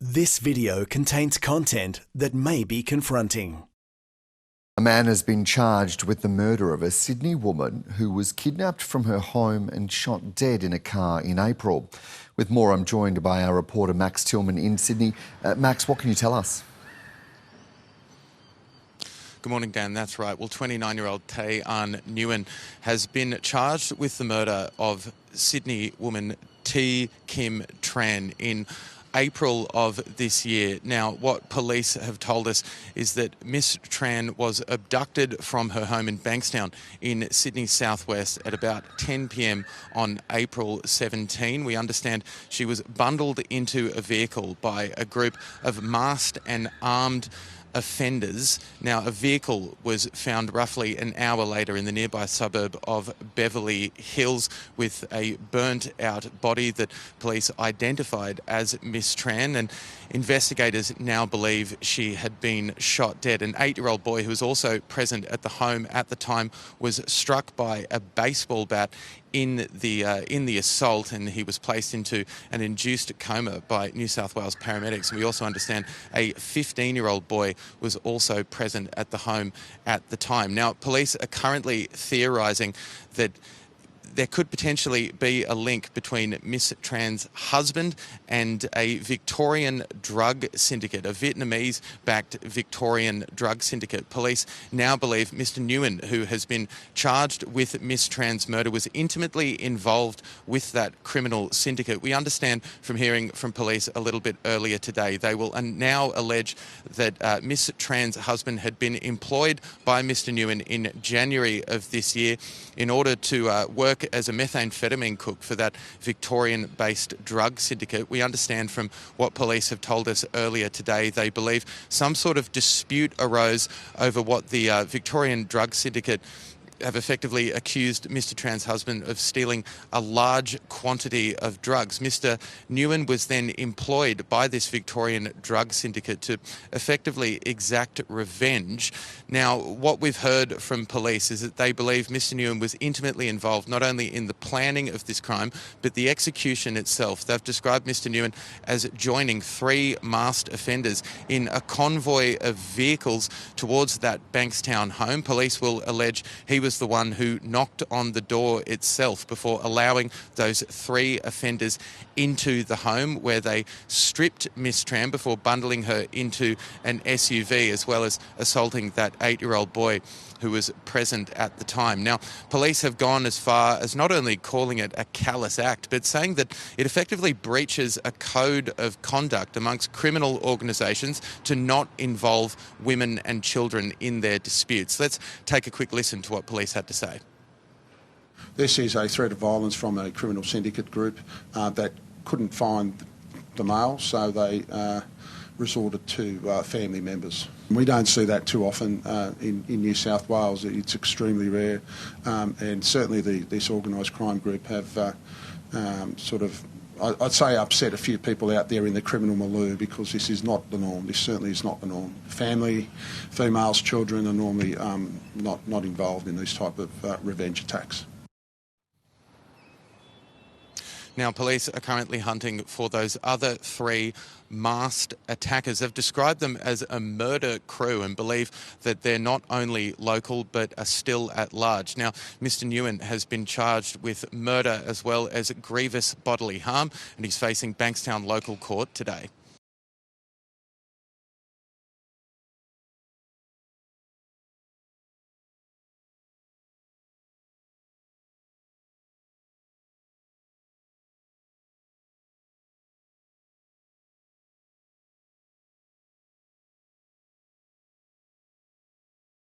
This video contains content that may be confronting. A man has been charged with the murder of a Sydney woman who was kidnapped from her home and shot dead in a car in April. With more, I'm joined by our reporter Max Tillman in Sydney. Max, what can you tell us? Good morning, Dan. That's right. Well, 29-year-old Tay An Nguyen has been charged with the murder of Sydney woman T. Kim Tran in April of this year. Now, what police have told us is that Miss Tran was abducted from her home in Bankstown in Sydney's southwest at about 10 p.m. on April 17. We understand she was bundled into a vehicle by a group of masked and armed offenders. Now, a vehicle was found roughly an hour later in the nearby suburb of Beverly Hills with a burnt out body that police identified as Miss Tran, and investigators now believe she had been shot dead. An 8-year-old boy who was also present at the home at the time was struck by a baseball bat in the assault, and he was placed into an induced coma by New South Wales paramedics. And we also understand a 15-year-old boy was also present at the home at the time. Now, police are currently theorising that there could potentially be a link between Miss Tran's husband and a Victorian drug syndicate, a Vietnamese-backed Victorian drug syndicate. Police now believe Mr. Nguyen, who has been charged with Miss Tran's murder, was intimately involved with that criminal syndicate. We understand from hearing from police a little bit earlier today, they will now allege that Miss Tran's husband had been employed by Mr. Nguyen in January of this year in order to work as a methamphetamine cook for that Victorian-based drug syndicate. We understand from what police have told us earlier today, they believe some sort of dispute arose over what the Victorian drug syndicate have effectively accused Mr. Tran's husband of stealing a large quantity of drugs. Mr. Nguyen was then employed by this Victorian drug syndicate to effectively exact revenge. Now, what we've heard from police is that they believe Mr. Nguyen was intimately involved not only in the planning of this crime, but the execution itself. They've described Mr. Nguyen as joining 3 masked offenders in a convoy of vehicles towards that Bankstown home. Police will allege he was the one who knocked on the door itself before allowing those 3 offenders into the home, where they stripped Miss Tran before bundling her into an SUV, as well as assaulting that 8-year-old boy who was present at the time. Now, police have gone as far as not only calling it a callous act, but saying that it effectively breaches a code of conduct amongst criminal organisations to not involve women and children in their disputes. Let's take a quick listen to what police had to say. This is a threat of violence from a criminal syndicate group that couldn't find the male, so they resorted to family members. We don't see that too often in New South Wales. It's extremely rare, and certainly this organised crime group have I'd say upset a few people out there in the criminal milieu, because this is not the norm. This certainly is not the norm. Family, females, children are normally not involved in these type of revenge attacks. Now, police are currently hunting for those other 3 masked attackers. They've described them as a murder crew and believe that they're not only local but are still at large. Now, Mr. Nguyen has been charged with murder as well as grievous bodily harm, and he's facing Bankstown local court today.